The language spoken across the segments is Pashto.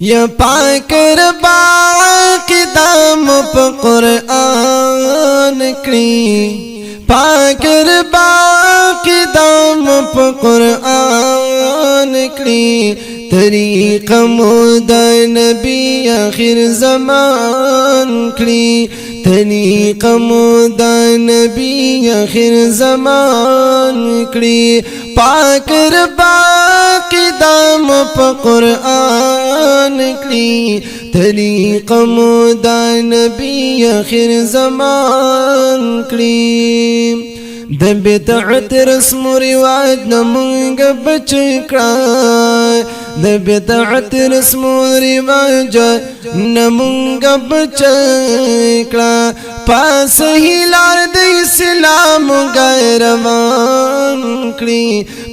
یا پاک ربا قدام پا قرآن کری پاک ربا قدام پا قرآن کری طریق مودا نبی آخر زمان کری طریق مودا نبی آخر زمان کری پاک ربا قدام پا قرآن کری طریق مودا نبی آخر زمان کری د بدعت رسم و رواج نمونگ بچ کړه د بدعت رسم و رواج نمونگ بچ کړه پاس هلار د اسلام غیروان کړي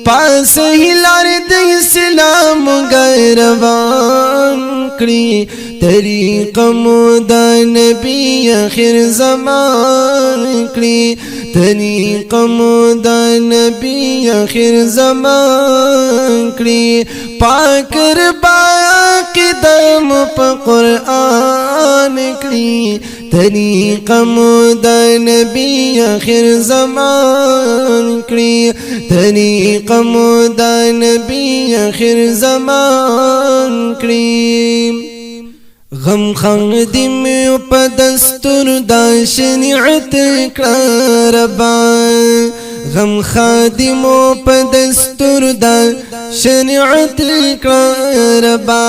پاس هلار د اسلام غیروان کړي طریق مودا نبی آخر زمان کړي طریق مودا نبی آخر زمان کړي پاک ربا قدم په قرآن کړي طریق مودا نبی آخر زمان کړي طریق مودا نبی آخر زمان کړي غم خادم په دستور دا شریعت کړه ربا غم خادم په دستور دا شریعت کړه ربا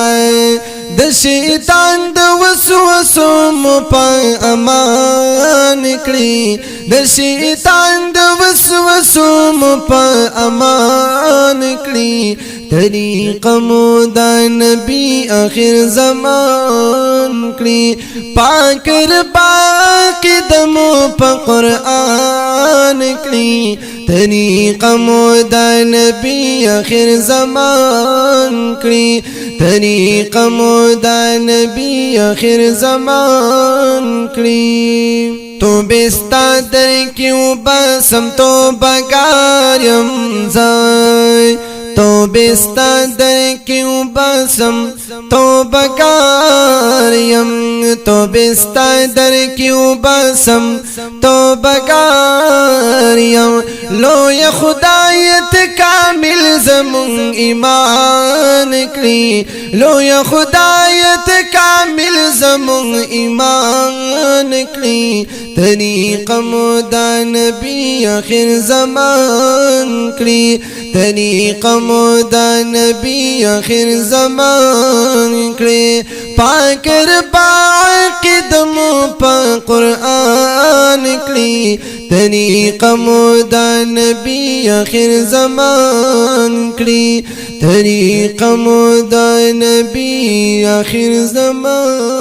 د شیطان د وسوسو مو په امان کړی د شیطان د وسوسو مو په امان کړی طریق مودا نبی آخر زمان کړي پاک ربا قدم په قرآن کړي طریق مودا نبی آخر زمان کړي طریق مودا نبی آخر زمان کړي تو بستا در کیوں بسم تو بگاریم زای تو بستا در کیوں بسم تو بگاریم تو بستا در کیوں بسم تو بگاریم لوی خدایت کامل زمون ایمان کری لوی خدایت کامل زمون ایمان کری طریق مودا نبی آخر زمان کری طریق مودا نبی آخر زمان کری پاک ربا قدم پا قرآن کری طریق مودا نبی آخر زمان کری طریق مودا نبی آخر زمان